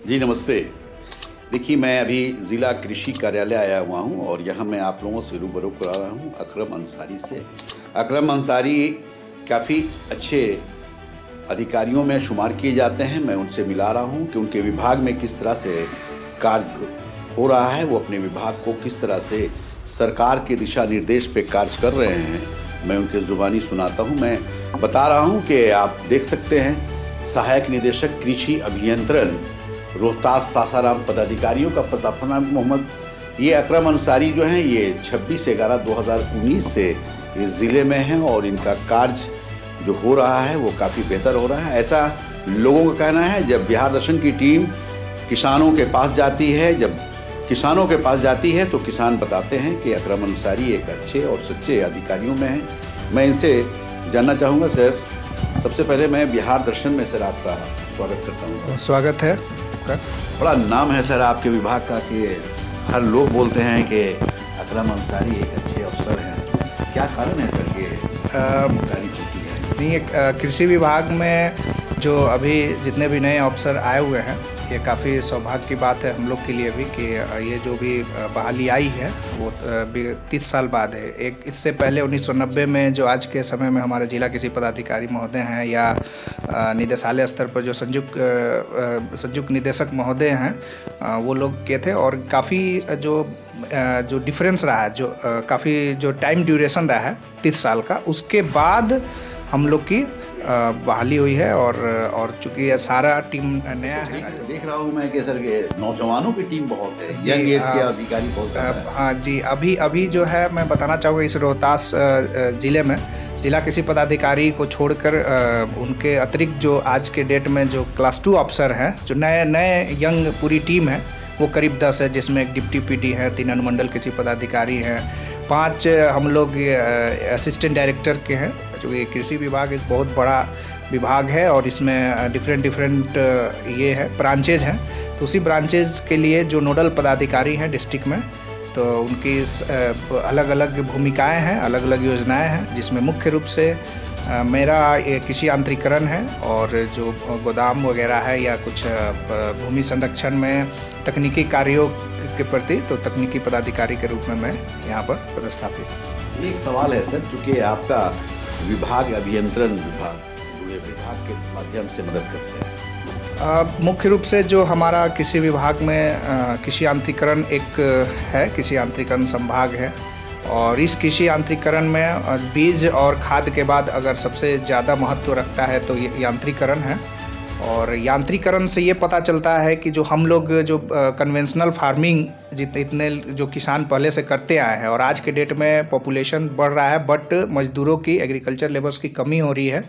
जी नमस्ते। देखिए, मैं अभी ज़िला कृषि कार्यालय आया हुआ हूँ और यहाँ मैं आप लोगों से रूबरू करा रहा हूँ अकरम अंसारी से। अकरम अंसारी काफ़ी अच्छे अधिकारियों में शुमार किए जाते हैं। मैं उनसे मिला रहा हूँ कि उनके विभाग में किस तरह से कार्य हो रहा है, वो अपने विभाग को किस तरह से सरकार के दिशा निर्देश पे कार्य कर रहे हैं। मैं उनके ज़ुबानी सुनाता हूँ। मैं बता रहा हूँ कि आप देख सकते हैं, सहायक निदेशक कृषि अभियंत्रण रोहतास सासाराम पदाधिकारियों का पता फनाम मोहम्मद। ये अकरम अंसारी जो हैं, ये 26/11/2019 से इस ज़िले में हैं और इनका कार्य जो हो रहा है वो काफ़ी बेहतर हो रहा है, ऐसा लोगों का कहना है। जब बिहार दर्शन की टीम किसानों के पास जाती है, तो किसान बताते हैं कि अकरम अंसारी एक अच्छे और सच्चे अधिकारियों में हैं। मैं इनसे जानना चाहूँगा सर, सबसे पहले मैं बिहार दर्शन में सर आपका स्वागत करता हूँ। स्वागत है। बड़ा नाम है सर आपके विभाग का कि हर लोग बोलते हैं कि अकरम अंसारी एक अच्छे अफसर हैं। क्या कारण है सर ये जानकारी होती है? नहीं, कृषि विभाग में जो अभी जितने भी नए अफसर आए हुए हैं, ये काफ़ी सौभाग्य की बात है हम लोग के लिए भी कि ये जो भी बहाली आई है वो 30 साल बाद है। एक इससे पहले 1990 में जो आज के समय में हमारे जिला कृषि पदाधिकारी महोदय हैं या निदेशालय स्तर पर जो संयुक्त निदेशक महोदय हैं, वो लोग किए थे। और काफ़ी जो डिफरेंस रहा है, जो काफ़ी जो टाइम ड्यूरेशन रहा है 30 साल का, उसके बाद हम लोग की बहाली हुई है। और चूँकि ये सारा टीम नया है, देख रहा हूँ मैं कि सर के नौजवानों की टीम बहुत है, यंग एज के अधिकारी बहुत है। हाँ जी, अभी जो है मैं बताना चाहूँगा, इस रोहतास ज़िले में जिला कृषि पदाधिकारी को छोड़कर उनके अतिरिक्त जो आज के डेट में जो क्लास 2 अफसर हैं, जो नए यंग पूरी टीम है, वो करीब 10 है, जिसमें एक डिप्टी पीडी है, 3 अनुमंडल कृषि पदाधिकारी हैं, 5 हम लोग असिस्टेंट डायरेक्टर के हैं। जो ये कृषि विभाग एक बहुत बड़ा विभाग है और इसमें डिफरेंट ये है ब्रांचेज हैं। तो उसी ब्रांचेज के लिए जो नोडल पदाधिकारी हैं डिस्ट्रिक्ट में, तो उनकी अलग अलग भूमिकाएं हैं, अलग अलग योजनाएं हैं, जिसमें मुख्य रूप से मेरा कृषि यांत्रिकरण है और जो गोदाम वगैरह है या कुछ भूमि संरक्षण में तकनीकी कार्यों के प्रति, तो तकनीकी पदाधिकारी के रूप में मैं यहाँ पर पदस्थापित। एक सवाल है सर, चूँकि आपका विभाग अभियंत्रण विभाग के माध्यम से मदद करते हैं, मुख्य रूप से जो हमारा कृषि विभाग में कृषि यांत्रिकरण एक है, कृषि यांत्रिकरण संभाग है। और इस कृषि यांत्रिकरण में बीज और खाद के बाद अगर सबसे ज़्यादा महत्व रखता है तो ये यांत्रिकरण है। और यांत्रिकरण से ये पता चलता है कि जो हम लोग जो कन्वेंशनल फार्मिंग इतने जो किसान पहले से करते आए हैं, और आज के डेट में पॉपुलेशन बढ़ रहा है, बट मजदूरों की, एग्रीकल्चर लेबर्स की कमी हो रही है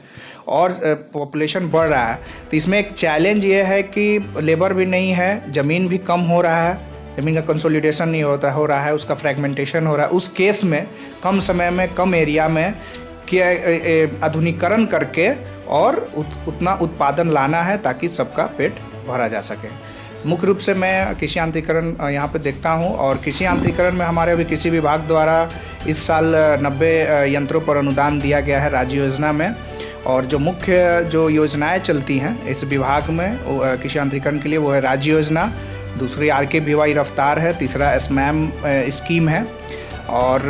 और पॉपुलेशन बढ़ रहा है। तो इसमें एक चैलेंज ये है कि लेबर भी नहीं है, ज़मीन भी कम हो रहा है, ज़मीन का कंसोलिडेशन नहीं हो रहा है, उसका फ्रैगमेंटेशन हो रहा है। उस केस में कम समय में कम एरिया में आधुनिकीकरण करके और उतना उत्पादन लाना है ताकि सबका पेट भरा जा सके। मुख्य रूप से मैं कृषि यांत्रिकरण यहाँ पे देखता हूँ। और कृषि यांत्रिकरण में हमारे अभी कृषि विभाग द्वारा इस साल 90 यंत्रों पर अनुदान दिया गया है राज्य योजना में। और जो मुख्य जो योजनाएं चलती हैं इस विभाग में कृषि यांत्रिकरण के लिए, वो है राज्य योजना, दूसरी RKVY रफ्तार है, तीसरा SMAM स्कीम है, और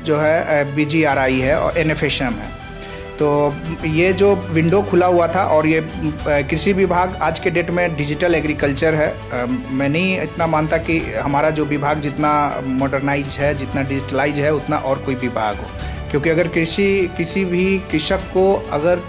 जो है BGRI है और NFSM है। तो ये जो विंडो खुला हुआ था, और ये कृषि विभाग आज के डेट में डिजिटल एग्रीकल्चर है। मैं नहीं इतना मानता कि हमारा जो विभाग जितना मॉडर्नाइज है, जितना डिजिटलाइज है, उतना और कोई विभाग हो। क्योंकि अगर किसी भी कृषक को अगर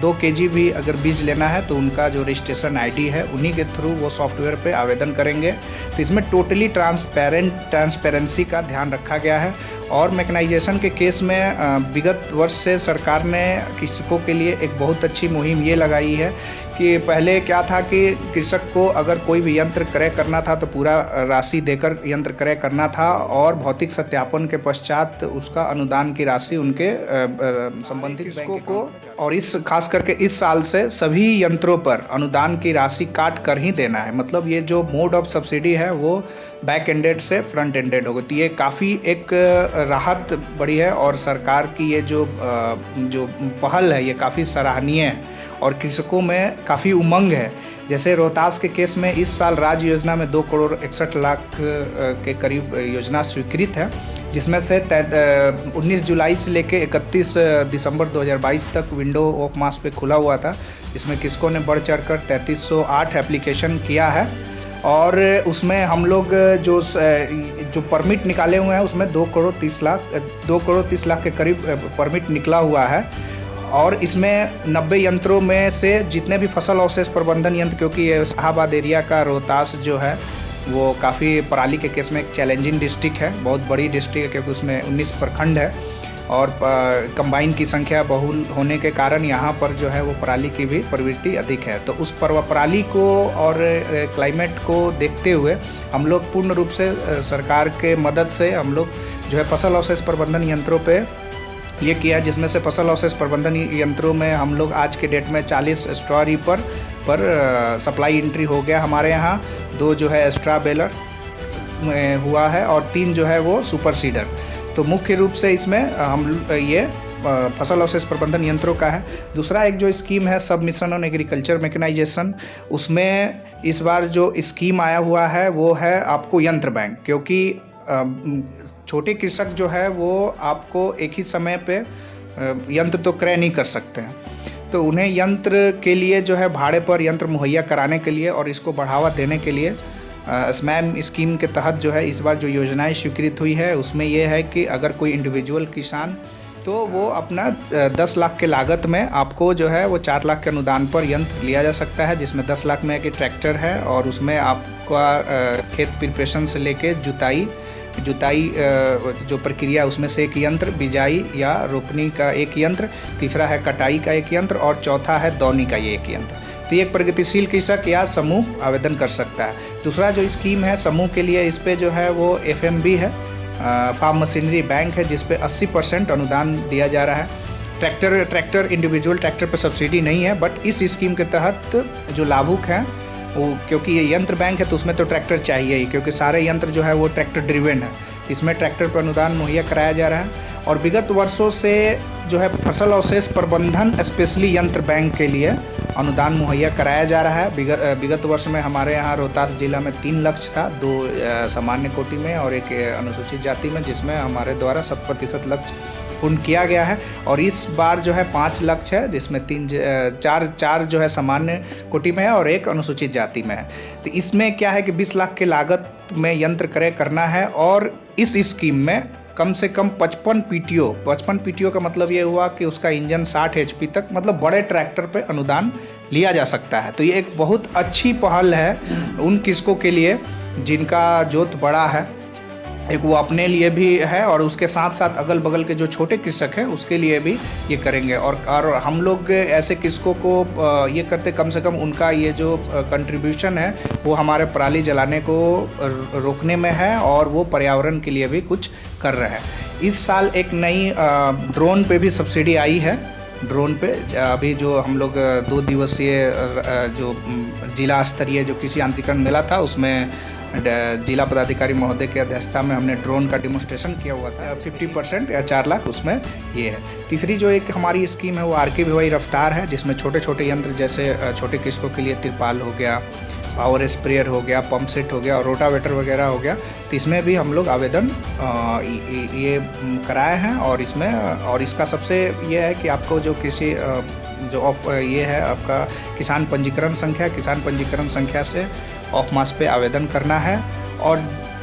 2 kg भी अगर बीज लेना है तो उनका जो रजिस्ट्रेशन ID है, उन्हीं के थ्रू वो सॉफ्टवेयर पे आवेदन करेंगे। तो इसमें टोटली ट्रांसपेरेंसी का ध्यान रखा गया है। और मैकेनाइजेशन के केस में विगत वर्ष से सरकार ने कृषकों के लिए एक बहुत अच्छी मुहिम ये लगाई है कि पहले क्या था कि कृषक को अगर कोई भी यंत्र क्रय करना था तो पूरा राशि देकर यंत्र क्रय करना था, और भौतिक सत्यापन के पश्चात उसका अनुदान की राशि उनके संबंधित कृषकों को, और इस खास करके इस साल से सभी यंत्रों पर अनुदान की राशि काट कर ही देना है। मतलब ये जो मोड ऑफ सब्सिडी है वो बैक एंडेड से फ्रंट एंडेड हो गई। तो ये काफ़ी एक राहत बढ़ी है, और सरकार की ये जो पहल है ये काफ़ी सराहनीय है और कृषकों में काफ़ी उमंग है। जैसे रोहतास के केस में इस साल राज्य योजना में 2,61,00,000 के करीब योजना स्वीकृत है, जिसमें से 19 जुलाई से लेकर 31 दिसंबर 2022 तक विंडो ऑफ मास पे खुला हुआ था, जिसमें किसको ने बढ़ चढ़कर 3308 एप्लीकेशन किया है। और उसमें हम लोग जो परमिट निकाले हुए हैं उसमें 2,30,00,000 के करीब परमिट निकला हुआ है। और इसमें 90 यंत्रों में से जितने भी फसल अवशेष प्रबंधन यंत्र, क्योंकि ये शाहाबाद एरिया का रोहतास जो है वो काफ़ी पराली के केस में एक चैलेंजिंग डिस्ट्रिक्ट है, बहुत बड़ी डिस्ट्रिक्ट है, क्योंकि उसमें 19 प्रखंड है और कंबाइन की संख्या बहुल होने के कारण यहाँ पर जो है वो पराली की भी प्रवृत्ति अधिक है। तो उस पराली को और क्लाइमेट को देखते हुए हम लोग पूर्ण रूप से सरकार के मदद से हम लोग जो है फसल अवशेष प्रबंधन यंत्रों पे ये किया, जिसमें से फसल अवशेष प्रबंधन यंत्रों में हम लोग आज के डेट में 40 स्ट्रॉ रीपर पर सप्लाई एंट्री हो गया हमारे यहाँ, 2 जो है एक्स्ट्रा बेलर हुआ है और 3 जो है वो सुपर सीडर। तो मुख्य रूप से इसमें हम ये फसल अवशेष प्रबंधन यंत्रों का है। दूसरा एक जो स्कीम है सब मिशन ऑन एग्रीकल्चर मैकेनाइजेशन, उसमें इस बार जो स्कीम आया हुआ है वो है आपको यंत्र बैंक, क्योंकि छोटे कृषक जो है वो आपको एक ही समय पे यंत्र तो क्रय नहीं कर सकते हैं, तो उन्हें यंत्र के लिए जो है भाड़े पर यंत्र मुहैया कराने के लिए और इसको बढ़ावा देने के लिए स्मैम स्कीम के तहत जो है इस बार जो योजनाएं स्वीकृत हुई है उसमें यह है कि अगर कोई इंडिविजुअल किसान तो वो अपना 10 लाख के लागत में आपको जो है वो 4 लाख के अनुदान पर यंत्र लिया जा सकता है, जिसमें 10 लाख में एक ट्रैक्टर है और उसमें आपका खेत प्रिपरेशन से लेके जुताई जो प्रक्रिया उसमें से एक यंत्र, बिजाई या रोपनी का एक यंत्र, तीसरा है कटाई का एक यंत्र और चौथा है दौनी का ये एक यंत्र। तो ये एक प्रगतिशील कृषक या समूह आवेदन कर सकता है। दूसरा जो स्कीम है समूह के लिए, इस पे जो है वो FMB है, फार्म मशीनरी बैंक है, जिस पे 80% अनुदान दिया जा रहा है। ट्रैक्टर इंडिविजुअल ट्रैक्टर पर सब्सिडी नहीं है, बट इस स्कीम के तहत जो लाभुक हैं वो, क्योंकि ये यंत्र बैंक है तो उसमें तो ट्रैक्टर चाहिए ही, क्योंकि सारे यंत्र जो है वो ट्रैक्टर ड्रिवेन है, इसमें ट्रैक्टर पर अनुदान मुहैया कराया जा रहा है। और विगत वर्षों से जो है फसल अवशेष प्रबंधन स्पेशली यंत्र बैंक के लिए अनुदान मुहैया कराया जा रहा है। विगत वर्ष में हमारे यहाँ रोहतास जिला में 3 लक्ष्य था, 2 सामान्य कोटि में और 1 अनुसूचित जाति में, जिसमें हमारे द्वारा 100% लक्ष्य पूर्ण किया गया है। और इस बार जो है 5 लक्ष्य है, जिसमें 4 जो है सामान्य कोटि में है और 1 अनुसूचित जाति में है। तो इसमें क्या है कि 20 लाख के लागत में यंत्र क्रय करना है और इस स्कीम में कम से कम 55 PTO का मतलब ये हुआ कि उसका इंजन 60 HP तक, मतलब बड़े ट्रैक्टर पे अनुदान लिया जा सकता है। तो ये एक बहुत अच्छी पहल है उन कृषकों के लिए जिनका जोत बड़ा है, एक वो अपने लिए भी है और उसके साथ साथ अगल बगल के जो छोटे कृषक हैं उसके लिए भी ये करेंगे। और हम लोग ऐसे कृषकों को ये करते, कम से कम उनका ये जो कंट्रीब्यूशन है वो हमारे पराली जलाने को रोकने में है और वो पर्यावरण के लिए भी कुछ कर रहे हैं। इस साल एक नई ड्रोन पे भी सब्सिडी आई है। ड्रोन पे अभी जो हम लोग 2 दिवसीय जो जिला स्तरीय जो कृषि यांत्रिकरण मेला था उसमें जिला पदाधिकारी महोदय की अध्यक्षता में हमने ड्रोन का डिमोन्स्ट्रेशन किया हुआ था। 50% या 4 लाख उसमें ये है। तीसरी जो एक हमारी स्कीम है वो RKVY रफ्तार है, जिसमें छोटे छोटे यंत्र जैसे छोटे कृषकों के लिए तिरपाल हो गया, पावर स्प्रेयर हो गया, पंप सेट हो गया और रोटावेटर वगैरह हो गया। तो इसमें भी हम लोग आवेदन ये कराए हैं और इसमें और इसका सबसे ये है कि आपको जो कृषि जो ये है आपका किसान पंजीकरण संख्या से ऑफ मास पे आवेदन करना है और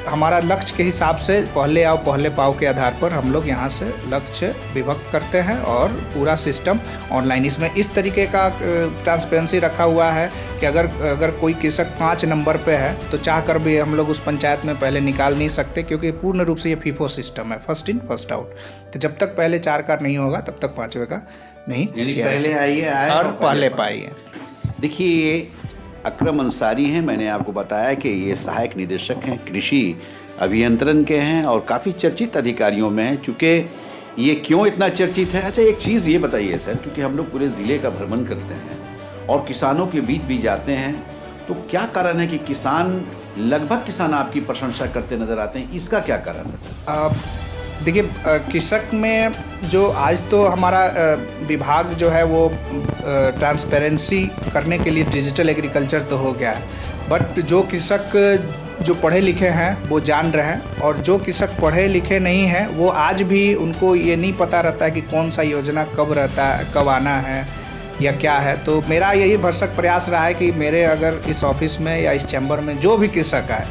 हमारा लक्ष्य के हिसाब से पहले आओ पहले पाओ के आधार पर हम लोग यहाँ से लक्ष्य विभक्त करते हैं और पूरा सिस्टम ऑनलाइन। इसमें इस तरीके का ट्रांसपेरेंसी रखा हुआ है कि अगर कोई कृषक 5 नंबर पे है तो चाह कर भी हम लोग उस पंचायत में पहले निकाल नहीं सकते, क्योंकि पूर्ण रूप से ये फीफो सिस्टम है, फर्स्ट इन फर्स्ट आउट। तो जब तक पहले 4 का नहीं होगा तब तक 5वें का नहीं, पहले आइए और पहले पाइए। देखिए अकरम अंसारी हैं, मैंने आपको बताया कि ये सहायक निदेशक हैं, कृषि अभियंत्रण के हैं और काफ़ी चर्चित अधिकारियों में हैं। चूँकि ये क्यों इतना चर्चित है, अच्छा एक चीज़ ये बताइए सर, क्योंकि हम लोग पूरे ज़िले का भ्रमण करते हैं और किसानों के बीच भी जाते हैं, तो क्या कारण है कि लगभग किसान आपकी प्रशंसा करते नज़र आते हैं, इसका क्या कारण है सर? देखिए कृषक में जो आज तो हमारा विभाग जो है वो ट्रांसपेरेंसी करने के लिए डिजिटल एग्रीकल्चर तो हो गया है, बट जो कृषक जो पढ़े लिखे हैं वो जान रहे हैं, और जो कृषक पढ़े लिखे नहीं हैं वो आज भी उनको ये नहीं पता रहता है कि कौन सा योजना कब रहता है, कब आना है या क्या है। तो मेरा यही भरसक प्रयास रहा है कि मेरे अगर इस ऑफिस में या इस चैम्बर में जो भी कृषक आए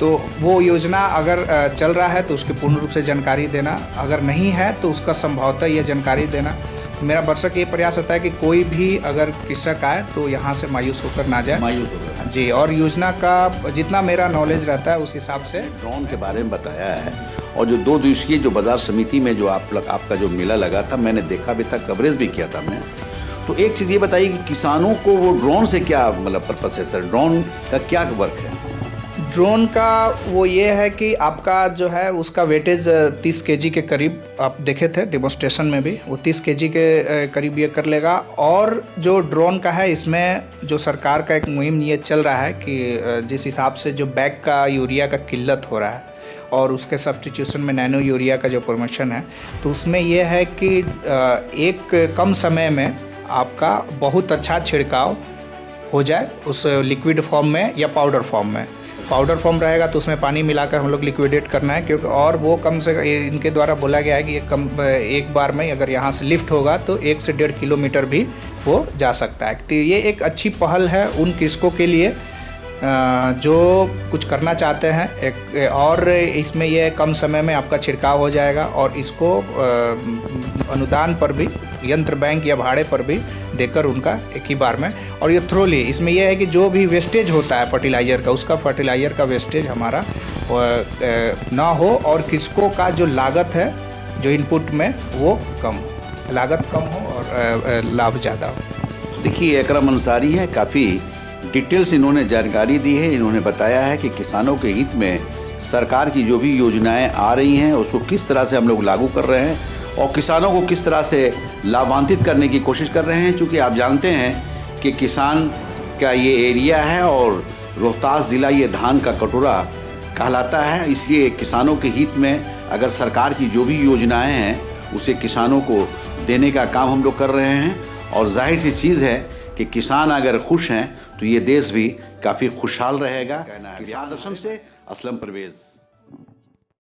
तो वो योजना अगर चल रहा है तो उसकी पूर्ण रूप से जानकारी देना, अगर नहीं है तो उसका संभवतः ये जानकारी देना। मेरा भरसक ये प्रयास होता है कि कोई भी अगर कृषक आए तो यहाँ से मायूस होकर ना जाए। मायूस होकर जी, और योजना का जितना मेरा नॉलेज रहता है उस हिसाब से। ड्रोन के बारे में बताया है, और जो 2 दिवसीय जो बाजार समिति में जो आपका जो मेला लगा था, मैंने देखा भी था, कवरेज भी किया था मैं। तो एक चीज़ ये बताइए कि किसानों को वो ड्रोन से क्या मतलब पर्पस है सर, ड्रोन का क्या वर्क है? ड्रोन का वो ये है कि आपका जो है उसका वेटेज 30 केजी के करीब आप देखे थे डेमोस्ट्रेशन में भी, वो 30 केजी के करीब ये कर लेगा। और जो ड्रोन का है इसमें जो सरकार का एक मुहिम ये चल रहा है कि जिस हिसाब से जो बैग का यूरिया का किल्लत हो रहा है और उसके सब्स्टिट्यूशन में नैनो यूरिया का जो प्रमोशन है, तो उसमें यह है कि एक कम समय में आपका बहुत अच्छा छिड़काव हो जाए उस लिक्विड फॉर्म में या पाउडर फॉर्म में। पाउडर फॉर्म रहेगा तो उसमें पानी मिलाकर हम लोग लिक्विडेट करना है, क्योंकि और वो कम से इनके द्वारा बोला गया है कि एक बार में अगर यहाँ से लिफ्ट होगा तो 1 से 1.5 किलोमीटर भी वो जा सकता है। तो ये एक अच्छी पहल है उन कृषकों के लिए जो कुछ करना चाहते हैं और इसमें यह कम समय में आपका छिड़काव हो जाएगा, और इसको अनुदान पर भी, यंत्र बैंक या भाड़े पर भी देकर उनका एक ही बार में। और ये थ्रोली इसमें यह है कि जो भी वेस्टेज होता है फर्टिलाइज़र का, उसका फर्टिलाइज़र का वेस्टेज हमारा ना हो, और कृषकों का जो लागत है जो इनपुट में वो कम हो, लागत कम हो और लाभ ज़्यादा हो। देखिए, अकरम अंसारी है, काफ़ी डिटेल्स इन्होंने जानकारी दी है। इन्होंने बताया है कि किसानों के हित में सरकार की जो भी योजनाएं आ रही हैं उसको किस तरह से हम लोग लागू कर रहे हैं और किसानों को किस तरह से लाभान्वित करने की कोशिश कर रहे हैं। चूँकि आप जानते हैं कि किसान का ये एरिया है और रोहतास ज़िला ये धान का कटोरा कहलाता है, इसलिए किसानों के हित में अगर सरकार की जो भी योजनाएं हैं उसे किसानों को देने का काम हम लोग कर रहे हैं। और जाहिर सी चीज़ है कि किसान अगर खुश हैं तो ये देश भी काफ़ी खुशहाल रहेगा। किसान दर्शन से असलम परवेज़।